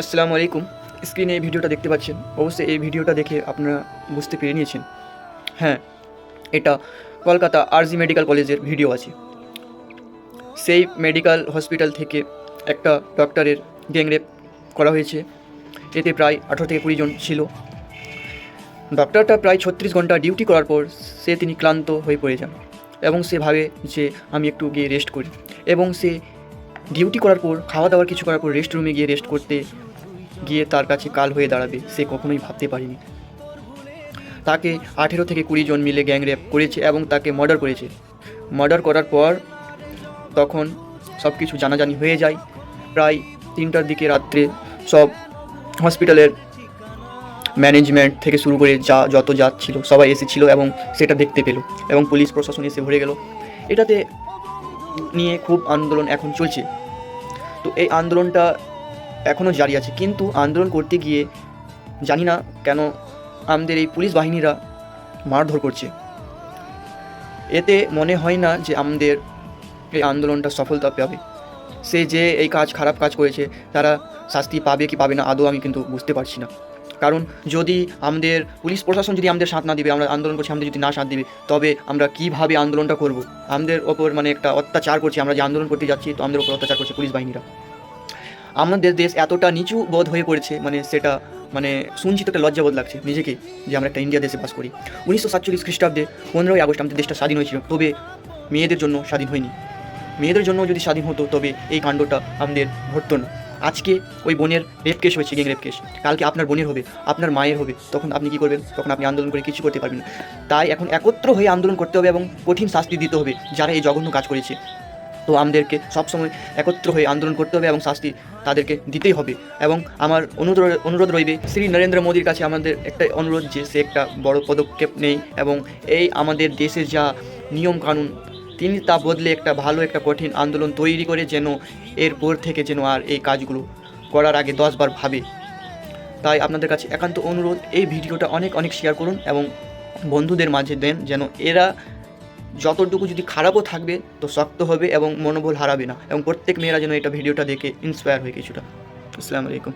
আসসালামু আলাইকুম। স্ক্রিনে এই ভিডিওটা দেখতে পাচ্ছেন। অবশ্যই এই ভিডিওটা দেখে আপনারা বুঝতে পেরে নিয়েছেন। হ্যাঁ, এটা কলকাতা আরজি মেডিকেল কলেজের ভিডিও আছে। সেই মেডিকেল হসপিটাল থেকে একটা ডক্টরের গ্যাংরেপ করা হয়েছে। এতে প্রায় 18 থেকে 20 জন ছিল। ডক্টরটা প্রায় 36 ঘন্টা ডিউটি করার পর তিনি ক্লান্ত হয়ে পড়ে যান এবং সে ভাবে যে আমি একটু গিয়ে রেস্ট করি, এবং সে ডিউটি করার পর খাওয়া দাওয়ার কিছু করার পর রেস্ট রুমে গিয়ে রেস্ট করতে গিয়ে তার কাছে কাল হয়ে দাঁড়াবে সে কখনোই ভাবতে পারেনি। তাকে 18 থেকে 20 জন মিলে গ্যাংরেপ করেছে এবং তাকে মার্ডার করেছে। মার্ডার করার পর তখন সব কিছু জানাজানি হয়ে যায়। প্রায় 3টার দিকে রাত্রে সব হসপিটালের ম্যানেজমেন্ট থেকে শুরু করে যত ছিল সবাই এসেছিল এবং সেটা দেখতে পেল, এবং পুলিশ প্রশাসন এসে ভরে গেল। এটাতে নিয়ে খুব আন্দোলন এখন চলছে। তো এই আন্দোলনটা এখনও জারি আছে, কিন্তু আন্দোলন করতে গিয়ে জানি না কেন আমাদের এই পুলিশ বাহিনীরা মারধর করছে। এতে মনে হয় না যে আমাদের এই আন্দোলনটা সফলতা পাবে। সে যে এই খারাপ কাজ করেছে তারা শাস্তি পাবে কি পাবে না আদৌ আমি কিন্তু বুঝতে পারছি না। কারণ যদি আমাদের পুলিশ প্রশাসন যদি আমাদের সাথ না দিবে, আমরা আন্দোলন করছি, আমাদের যদি না সাথ দিবে, তবে আমরা কীভাবে আন্দোলনটা করব? আমাদের ওপর একটা অত্যাচার করছে। আমরা যে আন্দোলন করতে যাচ্ছি তো আমাদের ওপর অত্যাচার করছে পুলিশ বাহিনীরা। আমাদের দেশ এতটা নিচু বোধ হয়ে পড়েছে, সেটা শুনছি তো একটা লজ্জাবোধ লাগছে নিজেকে যে আমরা একটা ইন্ডিয়া দেশে বাস করি। 1947 খ্রিস্টাব্দে 15ই আগস্ট আমাদের দেশটা স্বাধীন হয়েছিল, তবে মেয়েদের জন্য স্বাধীন হয়নি। মেয়েদের জন্য যদি স্বাধীন হতো তবে এই কাণ্ডটা আমাদের ঘটতো না। আজকে ওই বোনের রেপ কেস হয়েছে, গ্যাং রেপ কেস, কালকে আপনার বোনের হবে, আপনার মায়ের হবে, তখন আপনি কী করবেন? তখন আপনি আন্দোলন করে কিছু করতে পারবেন না। তাই এখন একত্র হয়ে আন্দোলন করতে হবে এবং কঠিন শাস্তি দিতে হবে যারা এই জঘন্য কাজ করেছে। তো আমাদেরকে সবসময় একত্র হয়ে আন্দোলন করতে হবে এবং শাস্তি তাদেরকে দিতেই হবে। এবং আমার অনুরোধ রইবে শ্রী নরেন্দ্র মোদীর কাছে, আমাদের একটা অনুরোধ যে সে একটা বড় পদক্ষেপ নেই এবং এই আমাদের দেশের যা নিয়ম কানুন তিনি তা বদলে একটা ভালো একটা কঠিন আন্দোলন তৈরি করে যেন এরপর থেকে যেন আর এই কাজগুলো করার আগে 10 বার ভাবে। তাই আপনাদের কাছে একান্ত অনুরোধ, এই ভিডিওটা অনেক শেয়ার করুন এবং বন্ধুদের মাঝে দেন, যেন এরা যতটুকু যদি খারাপও থাকবে তো শক্ত হবে এবং মনোবল হারাবে না, এবং প্রত্যেক মেয়েরা যেন এটা ভিডিওটা দেখে ইন্সপায়ার হয় কিছুটা। আসসালামু আলাইকুম।